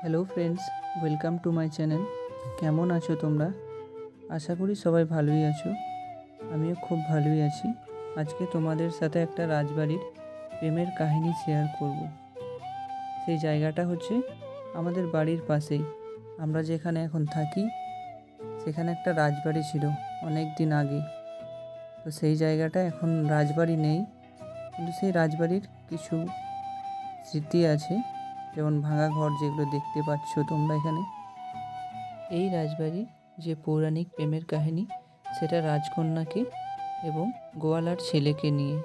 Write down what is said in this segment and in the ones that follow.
Hello friends, welcome to my channel. কেমন আছো তোমরা? আশা করি সবাই ভালোই আছো। আমিও খুব ভালোই আছি। আজকে তোমাদের সাথে একটা রাজবাড়ির প্রেমের কাহিনী শেয়ার করব। সেই জায়গাটা হচ্ছে আমাদের বাড়ির পাশেই। আমরা যেখানে এখন থাকি সেখানে একটা রাজবাড়ি ছিল অনেক দিন আগে। তো সেই জায়গাটা এখন রাজবাড়ি নেই, কিন্তু সেই রাজবাড়ির কিছু স্মৃতি আছে, যেমন ভাঙা ঘর যেগুলো দেখতে পাচ্ছ তোমরা এখানে। এই রাজবাড়ির যে পৌরাণিক প্রেমের কাহিনী, সেটা রাজকন্যাকে এবং গোয়ালার ছেলেকে নিয়ে।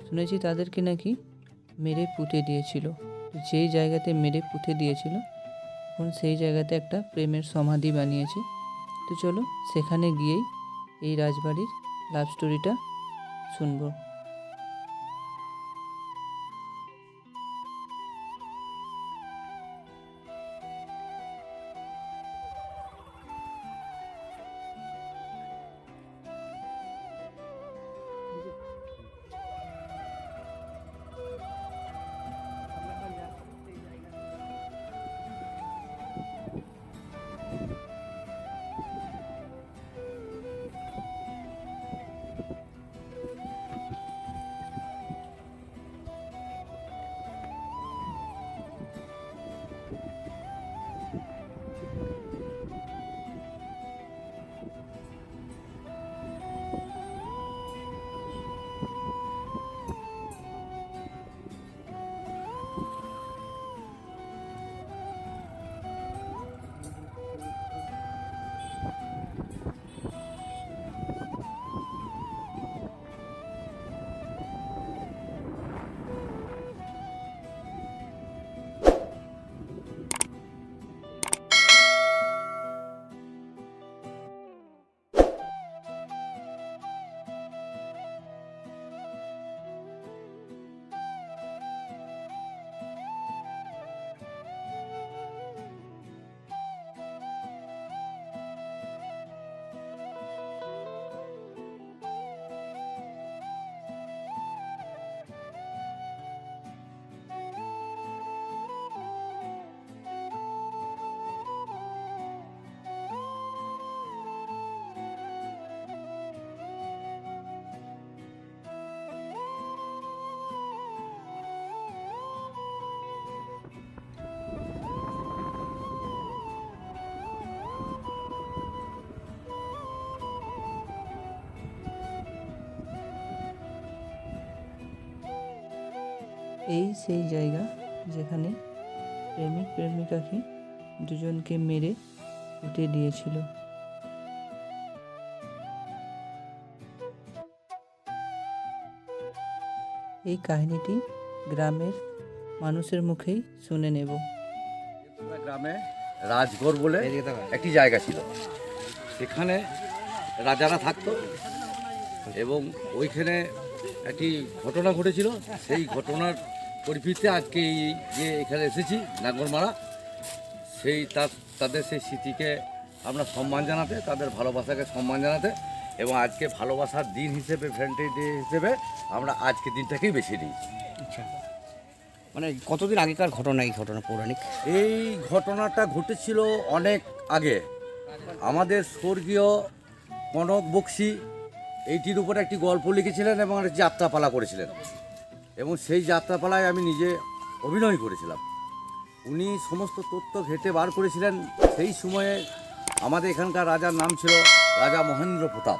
শুনেছি তাদেরকে নাকি মেরে পুঁতে দিয়েছিল। তো যেই জায়গাতে মেরে পুঁতে দিয়েছিল এখন সেই জায়গাতে একটা প্রেমের সমাধি বানিয়েছে। তো চলো সেখানে গিয়েই এই রাজবাড়ির লাভ স্টোরিটা শুনবো। এই সেই জায়গা যেখানে প্রেমিক প্রেমিকাকে দুজনকে মেরে পুঁতে দিয়েছিল। এই কাহিনীটি গ্রামের মানুষের মুখেই শুনে নেব। গ্রামে রাজগড় বলে একটি জায়গা ছিল। সেখানে রাজারা থাকতো এবং ওইখানে একটি ঘটনা ঘটেছিল। সেই ঘটনার পরিপ্রেক্ষিতে আজকে এই যে এখানে এসেছি নাঙ্গলমারা, তাদের সেই স্মৃতিকে আমরা সম্মান জানাতে, তাদের ভালোবাসাকে সম্মান জানাতে, এবং আজকে ভালোবাসার দিন হিসেবে, ভ্যালেন্টাইন ডে হিসেবে আমরা আজকে দিনটাকেই বেছে নিই। আচ্ছা, মানে কতদিন আগেকার ঘটনা এই ঘটনা পৌরাণিক? এই ঘটনাটা ঘটেছিল অনেক আগে। আমাদের স্বর্গীয় কনক বক্সী এইটির উপরে একটি গল্প লিখেছিলেন এবং একটা যাত্রাপালা করেছিলেন, এবং সেই যাত্রাপালায় আমি নিজে অভিনয় করেছিলাম। উনি সমস্ত তথ্য ঘেঁটে বার করেছিলেন। সেই সময়ে আমাদের এখানকার রাজার নাম ছিল রাজা মহেন্দ্র প্রতাপ,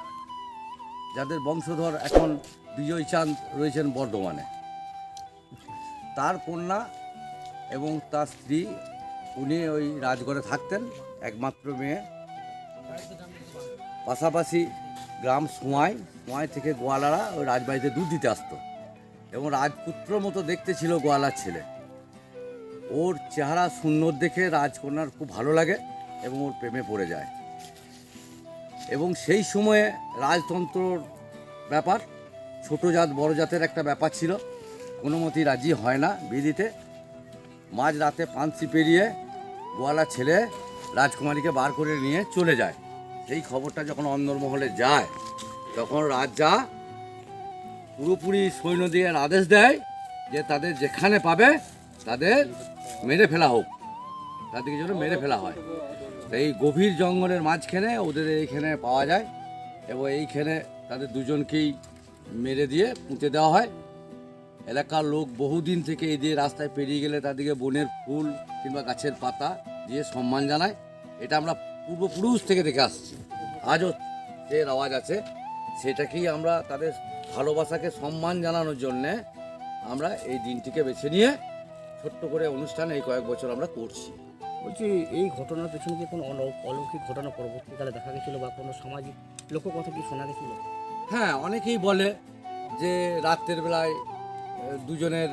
যাদের বংশধর এখন বিজয় চাঁদ রয়েছেন বর্ধমানে। তার কন্যা এবং তার স্ত্রী, উনি ওই রাজগড়ে থাকতেন, একমাত্র মেয়ে। পাশাপাশি গ্রাম সোয়াই থেকে গোয়ালারা ওই রাজবাড়িতে দুধ দিতে আসতো, এবং রাজপুত্র মতো দেখতে ছিল গোয়ালার ছেলে। ওর চেহারা সুন্দর দেখে রাজকন্যার খুব ভালো লাগে এবং ওর প্রেমে পড়ে যায়। এবং সেই সময়ে রাজতন্ত্রর ব্যাপার, ছোট জাত বড় জাতের একটা ব্যাপার ছিল। কোনো মতেই রাজি হয় না বিয়ে দিতে। মাঝ রাতে পাঞ্চি পেরিয়ে গোয়ালার ছেলে রাজকুমারীকে বার করে নিয়ে চলে যায়। সেই খবরটা যখন অন্দরমহলে যায়, তখন রাজা পুরোপুরি সৈন্য দিয়ে আদেশ দেয় যে তাদের যেখানে পাবে তাদের মেরে ফেলা হোক। তাদেরকে যেন মেরে ফেলা হয়। তো এই গভীর জঙ্গলের মাঝখানে ওদের এইখানে পাওয়া যায় এবং এইখানে তাদের দুজনকেই মেরে দিয়ে পুঁতে দেওয়া হয়। এলাকার লোক বহুদিন থেকে এই দিয়ে রাস্তায় পেরিয়ে গেলে তাদেরকে বনের ফুল কিংবা গাছের পাতা দিয়ে সম্মান জানায়। এটা আমরা পূর্বপুরুষ থেকে দেখে আসছি, আজও যে রেওয়াজ আছে সেটাকেই আমরা তাদের ভালোবাসাকে সম্মান জানানোর জন্যে আমরা এই দিনটিকে বেছে নিয়ে ছোট্ট করে অনুষ্ঠান এই কয়েক বছর আমরা করছি। বলছি এই ঘটনার পেছনে কি কোনো অলৌকিক ঘটনা পরবর্তীকালে দেখা গেছিল বা কোনো সামাজিক লোককথা কি শোনা গেছিল? হ্যাঁ, অনেকেই বলে যে রাত্রের বেলায় দুজনের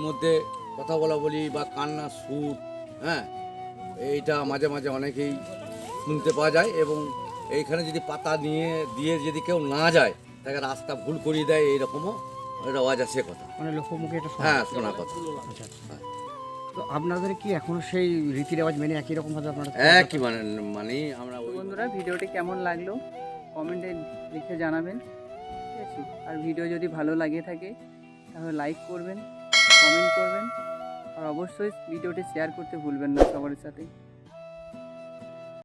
মধ্যে কথা বলা বলি বা কান্না সুর, হ্যাঁ, এইটা মাঝে মাঝে অনেকেই শুনতে পাওয়া যায়। এবং এইখানে যদি পাতা নিয়ে দিয়ে যদি কেউ না যায় তাকে রাস্তা ভুল করিয়ে দেয়, এইরকমও রেওয়াজ আছে কথা। মানে লোকমুখে এটা শোনা হ্যাঁ, গেছে। শোনা কথা। আচ্ছা। তো আপনাদের কি এখনো সেই রীতি রেওয়াজ মেনে একই রকম ভাবে আপনারা একই মানে আমরা তো ওই বন্ধুরা, ভিডিওটি কেমন লাগলো কমেন্টে লিখে জানাবেন, ঠিক আছে? আর ভিডিও যদি ভালো লাগে থাকে তাহলে লাইক করবেন, কমেন্ট করবেন, আর অবশ্যই ভিডিওটি শেয়ার করতে ভুলবেন না সবার সাথে।